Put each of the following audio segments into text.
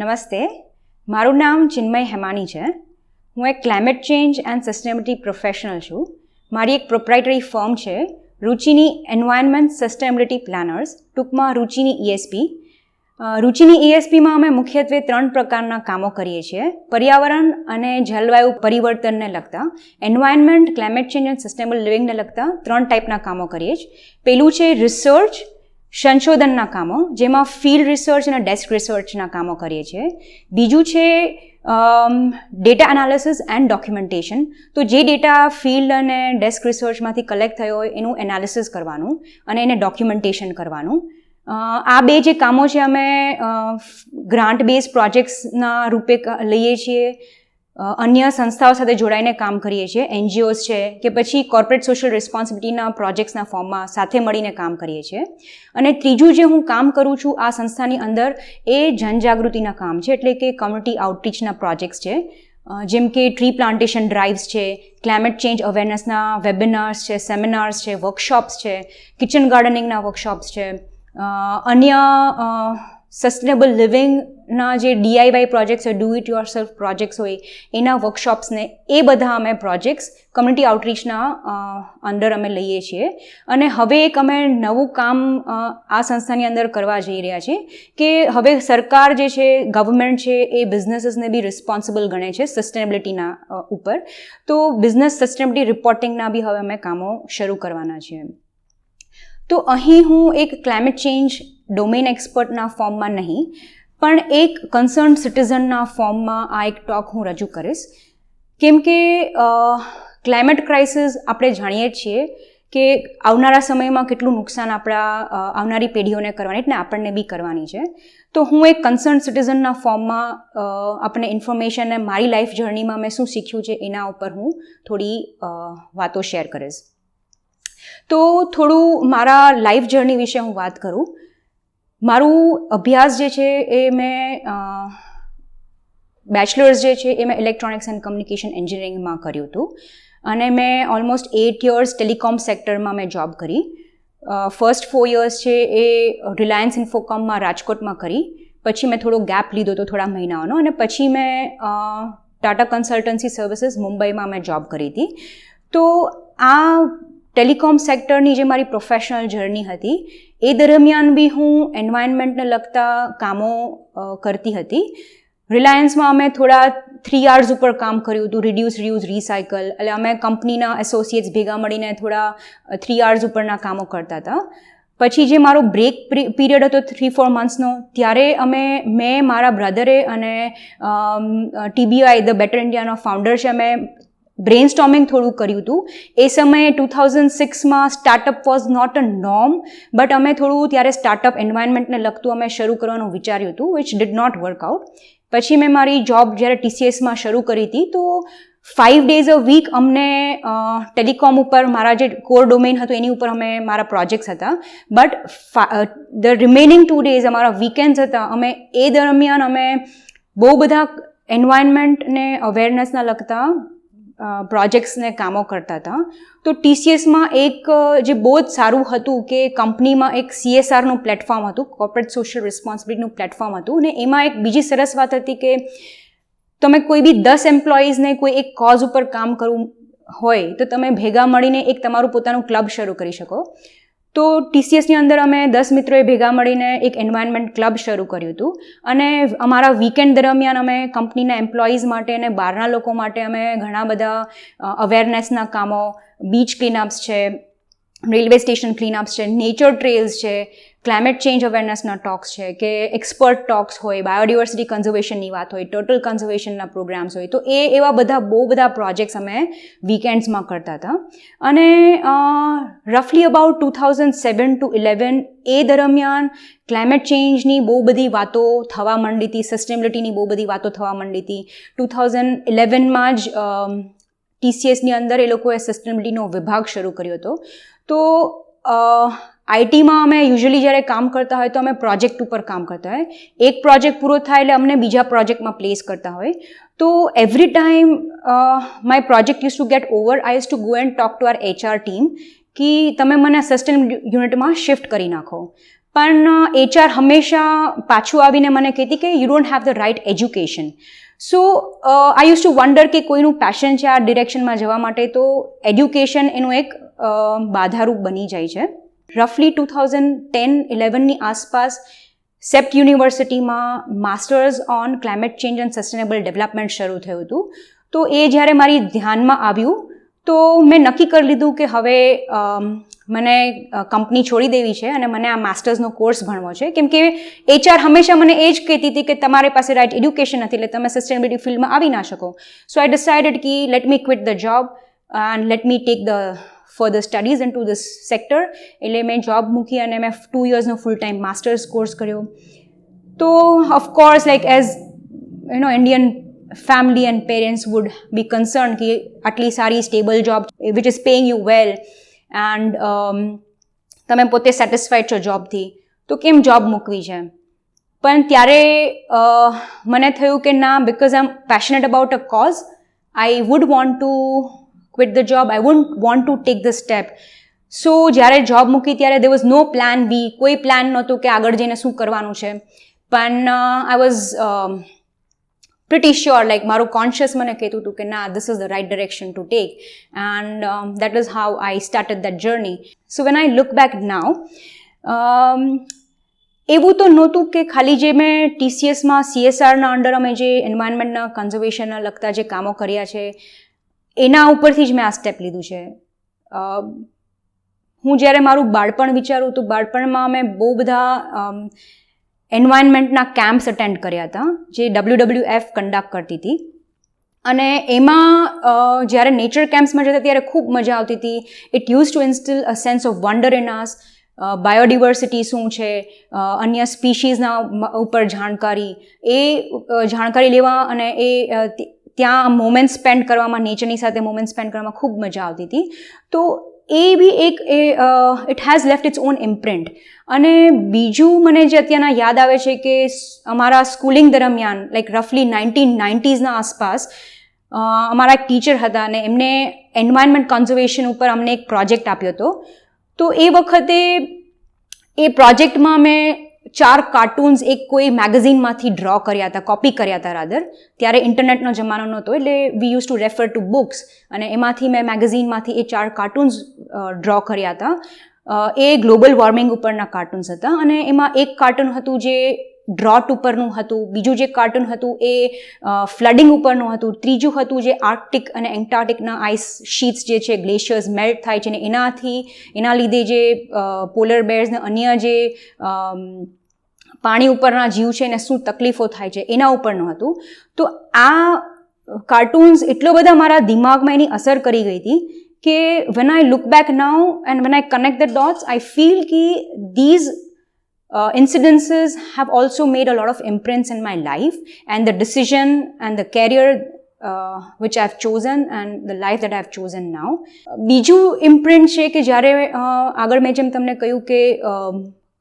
નમસ્તે, મારું નામ ચિન્મય હેમાની છે. હું એક climate change and sustainability professional છું. મારી એક પ્રોપ્રાઇટરી ફર્મ છે રુચિની એન્વાયરમેન્ટ સસ્ટેનેબિલિટી પ્લાનર્સ, ટૂંકમાં રુચિની ESP. રુચિની ESPમાં અમે મુખ્યત્વે 3 પ્રકારના કામો કરીએ છીએ: પર્યાવરણ અને જલવાયુ પરિવર્તનને લગતા, environment, climate change and sustainable લિવિંગને લગતા 3 ટાઈપના કામો કરીએ છીએ. પહેલું છે રિસર્ચ, સંશોધનના કામો, જેમાં ફિલ્ડ રિસર્ચ અને ડેસ્ક રિસર્ચના કામો કરીએ છીએ. બીજું છે ડેટા એનાલિસિસ એન્ડ ડોક્યુમેન્ટેશન. તો જે ડેટા ફિલ્ડ અને ડેસ્ક રિસર્ચમાંથી કલેક્ટ થયો હોય એનું એનાલિસિસ કરવાનું અને એને ડોક્યુમેન્ટેશન કરવાનું. આ 2 જે કામો છે અમે ગ્રાન્ટ બેઝ પ્રોજેક્ટ્સના રૂપે લઈએ છીએ. અન્ય સંસ્થાઓ સાથે જોડાઈને કામ કરીએ છીએ, NGOs છે કે પછી કોર્પોરેટ સોશિયલ રિસ્પોન્સિબિલિટીના પ્રોજેક્ટ્સના ફોર્મમાં સાથે મળીને કામ કરીએ છીએ. અને ત્રીજું જે હું કામ કરું છું આ સંસ્થાની અંદર એ જનજાગૃતિના કામ છે, એટલે કે કમ્યુનિટી આઉટરીચના પ્રોજેક્ટ્સ છે, જેમ કે ટ્રી પ્લાન્ટેશન ડ્રાઇવ્સ છે, ક્લાઇમેટ ચેન્જ અવેરનેસના વેબિનાર્સ છે, સેમિનાર્સ છે, વર્કશોપ્સ છે, કિચન ગાર્ડનિંગના વર્કશોપ્સ છે, અન્ય સસ્ટેનેબલ લિવિંગના જે DIY પ્રોજેક્ટ્સ હોય, do it your self projects હોય એના વર્કશોપ્સને એ બધા અમે પ્રોજેક્ટ્સ કમ્યુનિટી આઉટરીચના અંદર અમે લઈએ છીએ. અને હવે એક અમે નવું કામ આ સંસ્થાની અંદર કરવા જઈ રહ્યા છીએ કે હવે સરકાર જે છે, ગવર્મેન્ટ છે, એ બિઝનેસીસને બી રિસ્પોન્સિબલ ગણે છે સસ્ટેનેબિલિટીના ઉપર. તો બિઝનેસ સસ્ટેનેબિલિટી રિપોર્ટિંગના બી હવે અમે કામો શરૂ કરવાના છીએ. તો અહીં હું એક ક્લાઇમેટ ચેન્જ ડોમેન એક્સપર્ટના ફોર્મમાં નહીં, પણ એક કન્સર્ન સિટીઝનના ફોર્મમાં આ એક ટોક હું રજૂ કરીશ. કેમ કે ક્લાઇમેટ ક્રાઇસિસ આપણે જાણીએ છીએ કે આવનારા સમયમાં કેટલું નુકસાન આવનારી પેઢીઓને કરવાની, એટલે આપણને બી કરવાની છે. તો હું એક કન્સર્ન સિટીઝનના ફોર્મમાં આપણે ઇન્ફોર્મેશન અને મારી લાઈફ જર્નીમાં મેં શું શીખ્યું છે એના ઉપર હું થોડી વાતો શેર કરીશ. તો થોડું મારા લાઈફ જર્ની વિશે હું વાત કરું. મારું અભ્યાસ જે છે એ મેં બેચલર્સ જે છે એ મેં ઇલેક્ટ્રોનિક્સ એન્ડ કમ્યુનિકેશન એન્જિનિયરિંગમાં કર્યું હતું. અને મેં ઓલમોસ્ટ 8 years ટેલિકોમ સેક્ટરમાં મેં જોબ કરી. ફર્સ્ટ 4 years છે એ રિલાયન્સ ઇન્ફોકોમમાં રાજકોટમાં કરી. પછી મેં થોડો ગેપ લીધો હતો, થોડા મહિનાઓનો, અને પછી મેં ટાટા કન્સલ્ટન્સી સર્વિસીસ મુંબઈમાં મેં જોબ કરી હતી. તો આ ટેલિકોમ સેક્ટરની જે મારી પ્રોફેશનલ જર્ની હતી એ દરમિયાન બી હું એન્વાયરમેન્ટને લગતા કામો કરતી હતી. રિલાયન્સમાં અમે થોડા 3 hours ઉપર કામ કર્યું હતું, રિડ્યુસ, રીયુઝ, રિસાયકલ. એટલે અમે કંપનીના એસોસિએટ્સ ભેગા મળીને થોડા 3 hours ઉપરના કામો કરતા હતા. પછી જે મારો બ્રેક પીરિયડ હતો 3-4 monthsનો, ત્યારે મેં મારા બ્રધરે અને TBI ધ બેટર ઇન્ડિયાનો ફાઉન્ડર છે, અમે બ્રેઇનસ્ટોર્મિંગ થોડું કર્યું હતું. એ સમયે 2006માં startup was not a norm, but અમે થોડું ત્યારે સ્ટાર્ટઅપ એન્વાયરમેન્ટને લગતું અમે શરૂ કરવાનું વિચાર્યું હતું, which did not work out. પછી મેં મારી જોબ જ્યારે TCSમાં શરૂ કરી હતી તો 5 days a week અમને ટેલિકોમ ઉપર મારા જે કોર ડોમેન હતું એની ઉપર મારા પ્રોજેક્ટ્સ હતા. બટ ધ રિમેનિંગ 2 days અમારા વીકેન્ડ્સ હતા. અમે એ દરમિયાન અમે બહુ બધા એન્વાયરમેન્ટને અવેરનેસના લગતા પ્રોજેક્ટ્સને કામો કરતા હતા. તો TCSમાં એક જે બહુ જ સારું હતું કે કંપનીમાં એક CSRનું પ્લેટફોર્મ હતું, કોર્પોરેટ સોશિયલ રિસ્પોન્સિબિલિટીનું પ્લેટફોર્મ હતું. અને એમાં એક બીજી સરસ વાત હતી કે તમે કોઈ બી 10 એમ્પ્લોઈઝને કોઈ એક કોઝ ઉપર કામ કરવું હોય તો તમે ભેગા મળીને એક તમારું પોતાનું ક્લબ શરૂ કરી શકો. તો TCSની અંદર અમે 10 મિત્રોએ ભેગા મળીને એક એન્વાયરમેન્ટ ક્લબ શરૂ કર્યું હતું. અને અમારા વીકેન્ડ દરમિયાન અમે કંપનીના એમ્પ્લોઈઝ માટે અને બહારના લોકો માટે અમે ઘણા બધા અવેરનેસના કામો, બીચ ક્લીનઅપ્સ છે, રેલવે સ્ટેશન ક્લીનઅપ્સ છે, નેચર ટ્રેલ્સ છે, ક્લાઇમેટ ચેન્જ અવેરનેસના ટોક્સ છે, કે એક્સપર્ટ ટોક્સ હોય, બાયોડિવર્સિટી કન્ઝર્વેશનની વાત હોય, ટર્ટલ કન્ઝર્વેશનના પ્રોગ્રામ્સ હોય. તો એવા બહુ બધા પ્રોજેક્ટ્સ અમે વીકેન્ડ્સમાં કરતા હતા. અને રફલી અબાઉટ 2007 to 2011 એ દરમિયાન ક્લાઇમેટ ચેન્જની બહુ બધી વાતો થવા માંડી હતી, સસ્ટેનેબિલિટીની બહુ બધી વાતો થવા માંડી હતી. 2011માં જ TCSની અંદર એ લોકોએ સસ્ટેનેબિલિટીનો વિભાગ શરૂ કર્યો હતો. તો આઈટીમાં અમે યુઝ્યુઅલી જ્યારે કામ કરતા હોય તો અમે પ્રોજેક્ટ ઉપર કામ કરતા હોય. એક પ્રોજેક્ટ પૂરો થાય એટલે અમને બીજા પ્રોજેક્ટમાં પ્લેસ કરતા હોય. તો every time my project use to get over, I use to go and talk to our HR team કે તમે મને સસ્ટેનેબલ યુનિટમાં શિફ્ટ કરી નાખો. પણ HR હંમેશા પાછું આવીને મને કહેતી કે you don't have the right education. So I use to wonder કે કોઈનું પેશન છે આ ડિરેક્શનમાં જવા માટે, તો એડ્યુકેશન એનું એક બાધારૂપ બની જાય છે. રફલી 2010-11ની આસપાસ સેપ્ટ યુનિવર્સિટીમાં masters on climate change and sustainable development શરૂ થયું હતું. તો એ જ્યારે મારી ધ્યાનમાં આવ્યું તો મેં નક્કી કરી લીધું કે હવે મને કંપની છોડી દેવી છે અને મને આ માસ્ટર્સનો કોર્સ ભણવો છે, કેમ કે HR હંમેશા મને એ જ કહેતી હતી કે તમારી પાસે રાઇટ એડ્યુકેશન નથી એટલે તમે સસ્ટેનેબિલિટી ફિલ્ડમાં આવી ના શકો. સો આઈ ડિસાઇડેડ કે let me quit the job and let me take the further studies in two this sector. એટલે મેં જોબ મૂકી અને મેં 2 yearsનો ફૂલ ટાઈમ માસ્ટર્સ કોર્સ કર્યો. તો of course like as Indian family and parents would be concerned कि આટલી સારી stable job which is paying you well and તમે પોતે સેટિસ્ફાઈડ છો જોબથી, તો કેમ જોબ મૂકવી છે. પણ ત્યારે મને થયું કે ના, because I am passionate about a cause, I would want to quit the job, I would want to take the step. So જ્યારે જોબ મૂકી ત્યારે there was no plan B, કોઈ પ્લાન નહોતું કે આગળ જઈને શું કરવાનું છે. પણ I was pretty sure, like મારું કોન્શિયસ મને કહેતું હતું કે ના, this is the right direction to take, and that is how I started that journey. So when I look back now, એવું તો નહોતું કે ખાલી જે મેં TCSમાં CSRના અંડર અમે જે એન્વાયરમેન્ટના કન્ઝર્વેશનના લગતા જે કામો કર્યા છે એના ઉપરથી જ મેં આ સ્ટેપ લીધું છે. હું જ્યારે મારું બાળપણ વિચારું તો બાળપણમાં અમે બહુ બધા એન્વાયરમેન્ટના કેમ્પ્સ અટેન્ડ કર્યા હતા જે WWF કન્ડક્ટ કરતી હતી, અને એમાં જ્યારે નેચર કેમ્પ્સમાં જતા ત્યારે ખૂબ મજા આવતી હતી. It use to instil a sense of wonder in us. Biodiversity શું છે, અન્ય સ્પીશીઝના ઉપર જાણકારી, એ જાણકારી લેવા અને એ ત્યાં મોમેન્ટ સ્પેન્ડ કરવામાં, નેચરની સાથે મોમેન્ટ સ્પેન્ડ કરવામાં ખૂબ મજા આવતી હતી. તો એ બી એક it has left its own imprint. અને બીજું મને જે અત્યારના યાદ આવે છે કે અમારા સ્કૂલિંગ દરમિયાન લાઈક રફલી 1990sના આસપાસ અમારા એક ટીચર હતા અને એમને એન્વાયરમેન્ટ કન્ઝર્વેશન ઉપર અમને એક પ્રોજેક્ટ આપ્યો હતો. તો એ વખતે એ પ્રોજેક્ટમાં મેં 4 કાર્ટૂન્સ એક કોઈ મેગેઝિનમાંથી ડ્રો કર્યા હતા, કોપી કર્યા હતા રાધર. ત્યારે ઇન્ટરનેટનો જમાનો નહોતો એટલે we use to refer to books, અને એમાંથી મેં મેગેઝિનમાંથી એ 4 કાર્ટૂન્સ ડ્રો કર્યા હતા. એ ગ્લોબલ વોર્મિંગ ઉપરના કાર્ટૂન્સ હતા, અને એમાં એક કાર્ટૂન હતું જે ડ્રોટ ઉપરનું હતું, બીજું જે કાર્ટૂન હતું એ ફ્લડિંગ ઉપરનું હતું, ત્રીજું હતું જે આર્કટિક અને એન્ટાર્કટિકના આઈસ શીટ્સ જે છે, ગ્લેશિયર્સ મેલ્ટ થાય છે ને એના લીધે જે પોલર બેર્સ ને અન્ય જે પાણી ઉપરના જીવ છે એને શું તકલીફો થાય છે એના ઉપરનું હતું. તો આ કાર્ટૂન્સ એટલો બધા મારા દિમાગમાં એની અસર કરી ગઈ હતી કે when I look back now and when I connect the dots, I feel ki these incidences have also made a lot of imprints in my life and the decision and the career which I've chosen and the life that I've chosen now. બીજું ઇમ્પ્રિન્ટ છે કે જ્યારે આગળ મેં જેમ તમને કહ્યું કે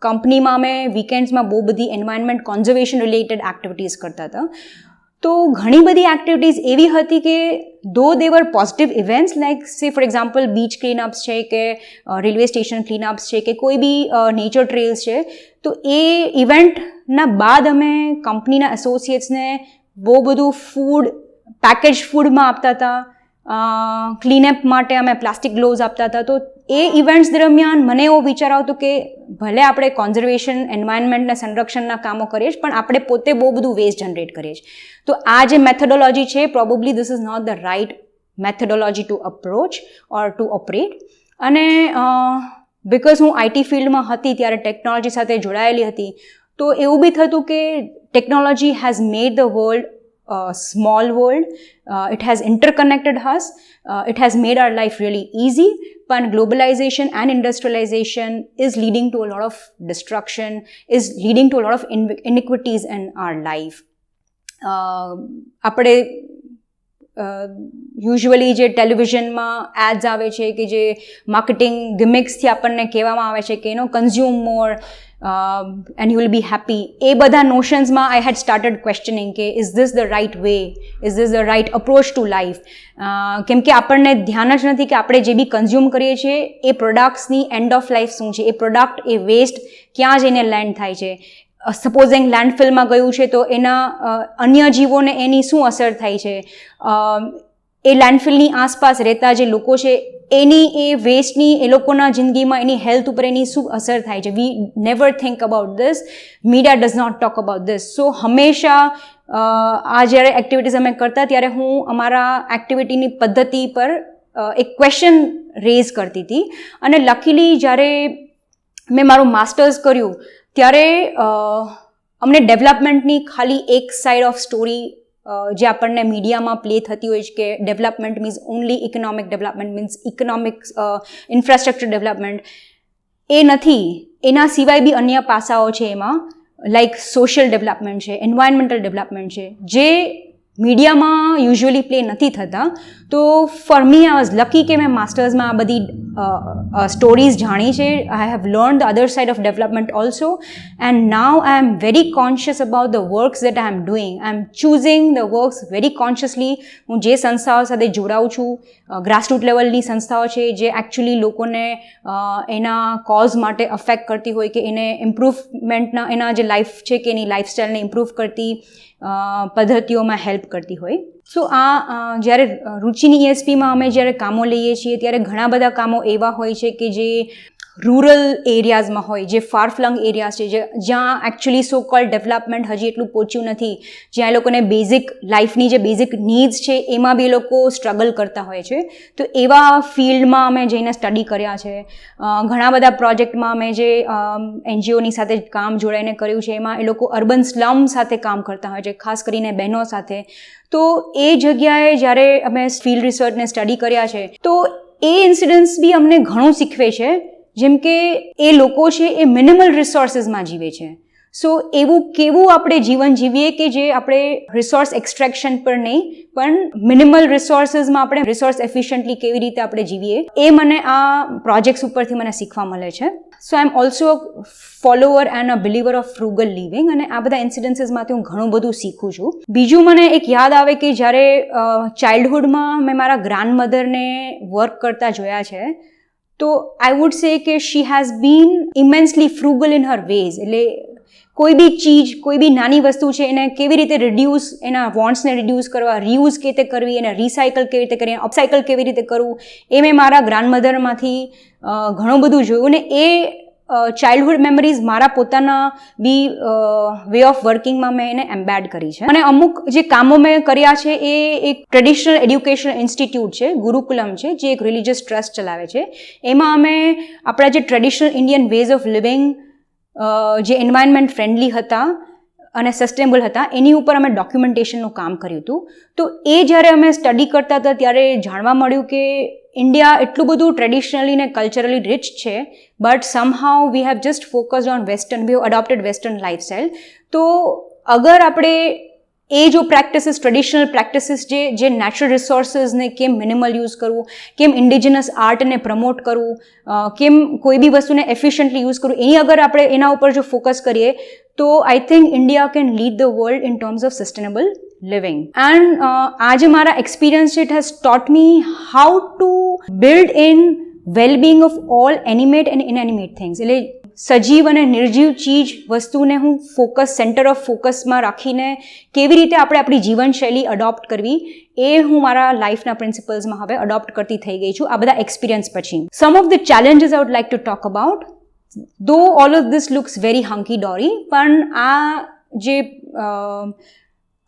કંપનીમાં અમે વીકેન્ડ્સમાં બહુ બધી એન્વાયરમેન્ટ કોન્ઝર્વેશન રિલેટેડ એક્ટિવિટીઝ કરતા હતા. તો ઘણી બધી એક્ટિવિટીઝ એવી હતી કે દો દે વર પોઝિટિવ ઇવેન્ટ્સ લાઈક સે ફોર એક્ઝામ્પલ બીચ ક્લીનઅપ્સ છે કે રેલવે સ્ટેશન ક્લીનઅપ્સ છે કે કોઈ બી નેચર ટ્રેલ્સ છે, તો એ ઇવેન્ટના બાદ અમે કંપનીના એસોસિએટ્સને બહુ બધું ફૂડ, પેકેજ ફૂડમાં આપતા હતા, ક્લીનઅપ માટે અમે પ્લાસ્ટિક ગ્લોવ્સ આપતા હતા. તો એ ઇવેન્ટ્સ દરમિયાન મને એવો વિચાર આવતો કે ભલે આપણે કોન્ઝર્વેશન, એન્વાયરમેન્ટના સંરક્ષણના કામો કરીએ છીએ પણ આપણે પોતે બહુ બધું વેસ્ટ જનરેટ કરીએ છીએ. તો આ જે મેથોડોલોજી છે probably this is not the right methodology to approach or to operate. અને બિકોઝ હું IT ફિલ્ડમાં હતી ત્યારે ટેકનોલોજી સાથે જોડાયેલી હતી, તો એવું બી થતું કે technology has made the world small world, it has interconnected us, it has made our life really easy, but globalization and industrialization is leading to a lot of destruction, is leading to a lot of inequities in our life. આપણે usually જે ટેલિવિઝનમાં ads આવે છે કે જે marketing ગિમિક્સથી આપણને કહેવામાં આવે છે કે consume more, and you will be happy, એ બધા નોશન્સમાં આઈ હેડ સ્ટાર્ટેડ ક્વેશ્ચનિંગ કે is this the right way, is this the right approach to life. કેમ કે આપણને ધ્યાન જ નથી કે આપણે જે બી કન્ઝ્યુમ કરીએ છીએ એ પ્રોડક્ટ્સની એન્ડ ઓફ લાઈફ શું છે, એ પ્રોડક્ટ, એ વેસ્ટ ક્યાં જઈને લેન્ડ થાય છે. સપોઝિંગ લેન્ડફિલમાં ગયું છે તો એના અન્ય જીવોને એની શું અસર થાય છે, એ લેન્ડફિલની આસપાસ રહેતા જે લોકો છે એની એ વેસ્ટની એ લોકોના જિંદગીમાં એની હેલ્થ ઉપર એની શું અસર થાય છે. We never think about this, media does not talk about this. So હંમેશા આ જ્યારે એક્ટિવિટીઝ અમે કરતા ત્યારે હું અમારા એક્ટિવિટીની પદ્ધતિ પર એક ક્વેશ્ચન રેઝ કરતી હતી. અને લકીલી જ્યારે મેં મારું માસ્ટર્સ કર્યું ત્યારે અમને ડેવલપમેન્ટની ખાલી એક સાઇડ ઓફ સ્ટોરી જે આપણને મીડિયામાં પ્લે થતી હોય છે કે development means only economic development, means economic infrastructure development, એ નથી. એના સિવાય બી અન્ય પાસાઓ છે એમાં, લાઈક સોશિયલ ડેવલપમેન્ટ છે, એન્વાયરમેન્ટલ ડેવલપમેન્ટ છે, જે મીડિયામાં યુઝ્યુઅલી પ્લે નથી થતા. તો for me I was lucky કે મેં માસ્ટર્સમાં આ બધી સ્ટોરીઝ જાણી છે. I have learn the other side of development also, and now I am very conscious about the works that I am doing. I am choosing the works very consciously. હું જે સંસ્થાઓ સાથે જોડાઉં છું, ગ્રાસરૂટ લેવલની સંસ્થાઓ છે જે એકચ્યુઅલી લોકોને એના કોઝ માટે અફેક્ટ કરતી હોય કે એને ઇમ્પ્રૂવમેન્ટના, એના જે લાઈફ છે કે એની લાઈફસ્ટાઈલને ઇમ્પ્રૂવ કરતી પદ્ધતિઓમાં હેલ્પ કરતી હોય. સો આ જ્યારે રુચિની ESPમાં અમે જ્યારે કામો લઈએ છીએ ત્યારે ઘણા બધા કામો એવા હોય છે કે જે રૂરલ એરિયાઝમાં હોય, જે ફારફ્લંગ એરિયાઝ છે, જ્યાં એકચ્યુઅલી સો કોલ્ડ ડેવલપમેન્ટ હજી એટલું પહોંચ્યું નથી, જ્યાં એ લોકોને બેઝિક લાઈફની જે બેઝિક નીડ્સ છે એમાં બી એ લોકો સ્ટ્રગલ કરતા હોય છે. તો એવા ફિલ્ડમાં અમે જઈને સ્ટડી કર્યા છે. ઘણા બધા પ્રોજેક્ટમાં અમે જે NGOની સાથે કામ જોડાઈને કર્યું છે એમાં એ લોકો અર્બન સ્લમ સાથે કામ કરતા હોય છે, ખાસ કરીને બહેનો સાથે. તો એ જગ્યાએ જ્યારે અમે ફિલ્ડ રિસર્ચને સ્ટડી કર્યા છે તો એ ઇન્સિડન્ટ્સ બી અમને ઘણું શીખવે છે. જેમ કે એ લોકો છે એ મિનિમલ રિસોર્સિસમાં જીવે છે. સો એવું કેવું આપણે જીવન જીવીએ કે જે આપણે રિસોર્સ એક્સટ્રેક્શન પર નહીં પણ મિનિમલ રિસોર્સિસમાં આપણે રિસોર્સ એફિશિયન્ટલી કેવી રીતે આપણે જીવીએ, એ મને આ પ્રોજેક્ટ્સ ઉપરથી મને શીખવા મળે છે. So I am also follower and a believer of frugal living, અને આ બધા ઇન્સિડન્સીસમાંથી હું ઘણું બધું શીખું છું. બીજું મને એક યાદ આવે કે જ્યારે ચાઇલ્ડહુડમાં મેં મારા ગ્રાન્ડમધરને વર્ક કરતા જોયા છે તો આઈ વુડ સે કે she has been immensely frugal in her ways. એટલે કોઈ બી ચીજ, કોઈ બી નાની વસ્તુ છે એને કેવી રીતે રિડ્યુસ, એના વોન્ટ્સને રિડ્યુસ કરવા, રીયુઝ કેવી રીતે કરવી, એને રિસાયકલ કેવી રીતે કરી, અપસાયકલ કેવી રીતે કરવું, એ મેં મારા ગ્રાન્ડમધરમાંથી ઘણું બધું જોયું. ને એ ચાઇલ્ડહુડ મેમરીઝ મારા પોતાના બી વે ઓફ વર્કિંગમાં મેં એને એમ્બેડ કરી છે. અને અમુક જે કામો મેં કર્યા છે એ એક ટ્રેડિશનલ એડ્યુકેશન ઇન્સ્ટિટ્યૂટ છે, ગુરુકુલમ છે, જે એક રિલિજિયસ ટ્રસ્ટ ચલાવે છે. એમાં અમે આપણા જે traditional Indian ways of living જે એન્વાયરમેન્ટ ફ્રેન્ડલી હતા અને સસ્ટેનેબલ હતા એની ઉપર અમે ડોક્યુમેન્ટેશનનું કામ કર્યું હતું. તો એ જ્યારે અમે સ્ટડી કરતા હતા ત્યારે જાણવા મળ્યું કે ઇન્ડિયા એટલું બધું ટ્રેડિશનલી ને કલ્ચરલી રિચ છે, but સમહાઉ we have just focused on western, we have અડોપ્ટેડ western lifestyle. તો અગર આપણે એ જો પ્રેક્ટિસીસ, ટ્રેડિશનલ પ્રેક્ટિસીસ જે નેચરલ રિસોર્સિસને કેમ મિનિમલ યુઝ કરવું, કેમ ઇન્ડિજિનસ આર્ટને પ્રમોટ કરવું, કેમ કોઈ બી વસ્તુને એફિશિયન્ટલી યુઝ કરવું, એની અગર આપણે એના ઉપર જો ફોકસ કરીએ તો I think India can lead the world in terms of sustainable living. And આજે મારા એક્સપિરિયન્સ છે, it has taught me how to build in wellbeing of all animate and inanimate things. એટલે સજીવ અને નિર્જીવ ચીજ વસ્તુને હું ફોકસ, સેન્ટર ઓફ ફોકસમાં રાખીને કેવી રીતે આપણે આપણી જીવનશૈલી અડોપ્ટ કરવી, એ હું મારા લાઈફના પ્રિન્સિપલ્સમાં હવે અડોપ્ટ કરતી થઈ ગઈ છું આ બધા એક્સપિરિયન્સ પછી. Some of the challenges I would like to talk about. Though all of this looks very hunky dory, પણ આ જે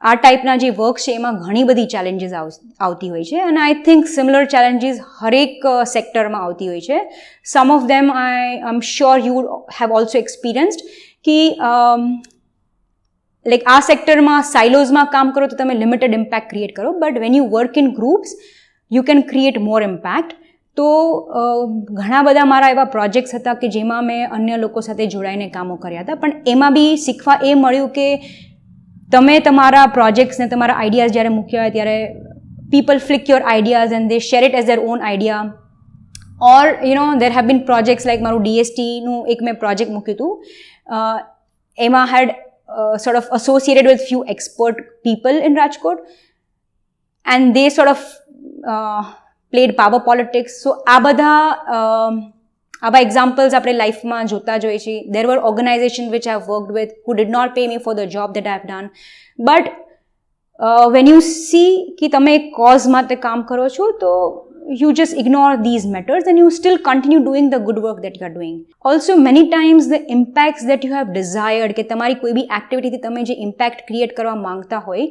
આ ટાઈપના જે વર્ક છે એમાં ઘણી બધી ચેલેન્જીસ આવતી હોય છે. અને આઈ થિંક સિમિલર ચેલેન્જીસ હરેક સેક્ટરમાં આવતી હોય છે. Some of them I am sure you have also experienced કે લાઈક આ સેક્ટરમાં સાઇલોઝમાં કામ કરો તો તમે લિમિટેડ ઇમ્પેક્ટ ક્રિએટ કરો, but when you work in groups you can create more impact. તો ઘણા બધા મારા એવા પ્રોજેક્ટ્સ હતા કે જેમાં મેં અન્ય લોકો સાથે જોડાઈને કામો કર્યા હતા, પણ એમાં બી શીખવા એ મળ્યું કે તમે તમારા પ્રોજેક્ટ્સને, તમારા આઈડિયાઝ જ્યારે મૂક્યા હોય ત્યારે people flick your ideas and they share it as there on idea, or there have been projects like મારું DSTનું એક મેં પ્રોજેક્ટ મૂક્યું હતું, એમાં had sort of associated with few expert people in Rajkot, and they sort of played power politics. So આ examples આપણે લાઈફમાં જોતા જોઈએ છીએ. There were organizations which I have worked with who did not pay me for the job that I have done, but when you see कि તમે એક cause માટે કામ કરો છો, તો you just ignore these matters and you still continue doing the good work that you are doing. Also, many times the impacts that you have desired, કે તમારી કોઈ બી એક્ટિવિટીથી તમે જે ઇમ્પેક્ટ ક્રિએટ કરવા માંગતા હોય,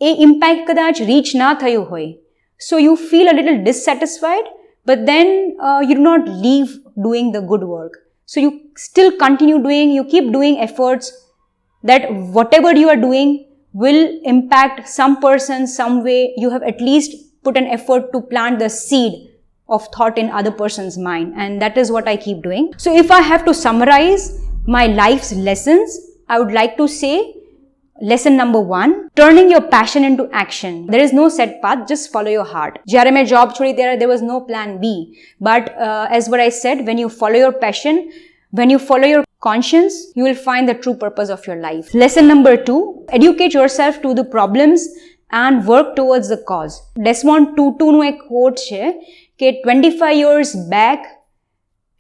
એ ઇમ્પેક્ટ કદાચ રીચ ના થયું હોય. So you feel a little dissatisfied, but then you do not leave doing the good work. So you still continue doing, you keep doing efforts that whatever you are doing will impact some person, some way. You have at least put an effort to plant the seed of thought in other person's mind, and that is what I keep doing. So if I have to summarize my life's lessons, I would like to say, lesson number 1, turning your passion into action. There is no set path, just follow your heart. જ્યારે મેં job છોડી ત્યારે there was no plan B, but as what I said, when you follow your passion, when you follow your conscience, you will find the true purpose of your life. Lesson number 2, educate yourself to the problems and work towards the cause. Desmond Tutuનું એક quote છે કે 25 years back,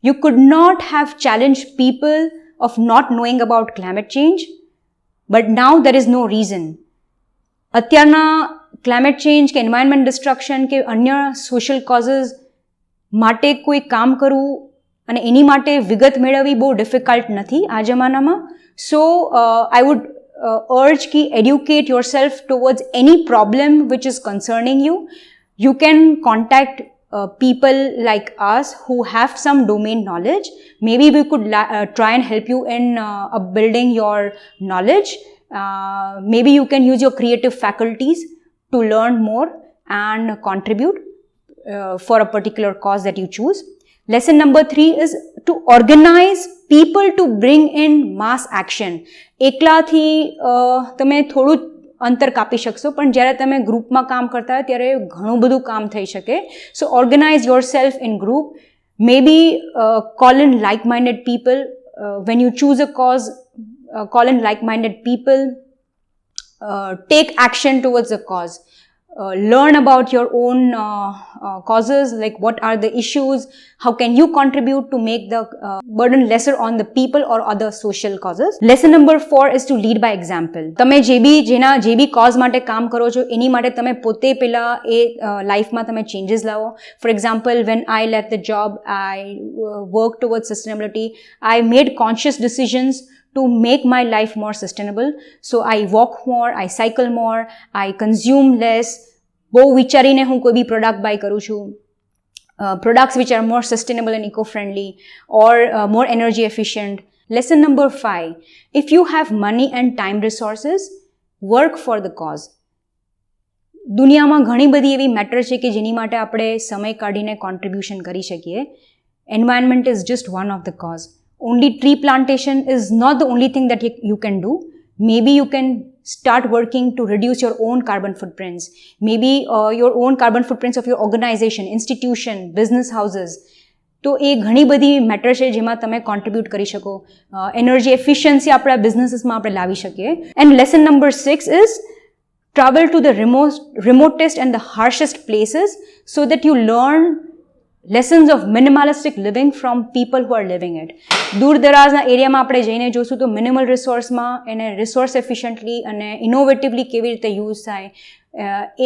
you could not have challenged people of not knowing about climate change, but now there is no reason. અત્યારના climate change કે environment destruction કે અન્ય social causes માટે કોઈ કામ કરવું અને એની માટે વિગત મેળવવી બહુ ડિફિકલ્ટ નથી આ જમાનામાં. So I would urge ki educate yourself towards any problem which is concerning you. You can contact people like us who have some domain knowledge. Maybe we could try and help you in building your knowledge. Maybe you can use your creative faculties to learn more and contribute for a particular cause that you choose. Lesson number 3 is to organize people to bring in mass action. એકલાથી તમે થોડું અંતર કાપી શકશો, પણ જ્યારે તમે ગ્રુપમાં કામ કરતા હોય ત્યારે ઘણું બધું કામ થઈ શકે. So organize yourself in group. Maybe call in like-minded people. When you choose a cause, call in like-minded people. Take action towards the cause. Learn about your own causes, like what are the issues, how can you contribute to make the burden lesser on the people or other social causes. Lesson number 4 is to lead by example. તમે જે બી cause માટે કામ કરો છો એની માટે તમે પોતે પહેલા એ લાઈફમાં તમે ચેન્જીસ લાવો. For example, when I left the job, I worked towards sustainability. I made conscious decisions to make my life more sustainable. So I walk more, I cycle more, I consume less. બહુ વિચારીને હું કોઈ બી product by કરું છું. Products which are more sustainable and eco-friendly or more energy efficient. Lesson number 5, if you have money and time resources, work for the cause. દુનિયામાં ઘણી બધી એવી મેટર છે કે જેની માટે આપણે સમય કાઢીને કોન્ટ્રીબ્યુશન કરી શકીએ. Environment is just one of the cause. Only tree plantation is not the only thing that you can do. Maybe you can start working to reduce your own carbon footprints. Maybe your own carbon footprints of your organization, institution, business houses. તો એ ઘણી બધી matter છે જેમાં તમે contribute કરી શકો. Energy efficiency આપણા બિઝનેસીસમાં આપણે લાવી શકીએ. And lesson number 6 is travel to the remotest and the harshest places so that you learn lessons of minimalistic living from people who are living it. દૂર દરાજના એરિયામાં આપણે જઈને જોશું તો મિનિમલ રિસોર્સમાં એને રિસોર્સ એફિશિયન્ટલી અને ઇનોવેટિવલી કેવી રીતે યુઝ થાય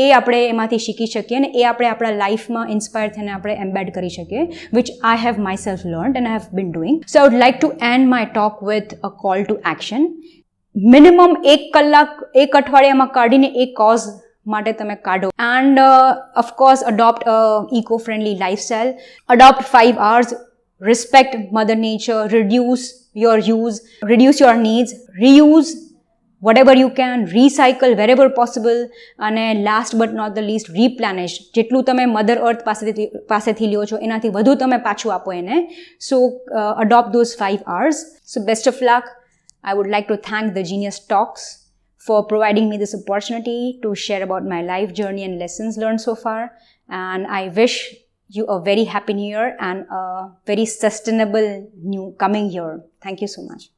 એ આપણે એમાંથી શીખી શકીએ અને એ આપણે આપણા લાઈફમાં ઇન્સ્પાયર થઈને આપણે એમ્બેડ કરી શકીએ, which I have myself learned and I have been doing. So I would like to end my talk with a call to action. Minimum 1 કલાક એક અઠવાડિયામાં કાઢીને એક કોઝ માટે તમે કાઢો. And of course adopt a eco-friendly lifestyle. Adopt 5 R's. Respect Mother Nature. Reduce your use. Reduce your needs. Reuse whatever you can. Recycle wherever possible. And last but not the least, replenish. જેટલું તમે mother અર્થ પાસેથી લ્યો છો એનાથી વધુ તમે પાછું આપો એને. So adopt those 5 R's. So best of luck. I would like to thank the Genius Talks for providing me this opportunity to share about my life journey and lessons learned so far. And I wish you a very happy new year and a very sustainable new coming year. Thank you so much.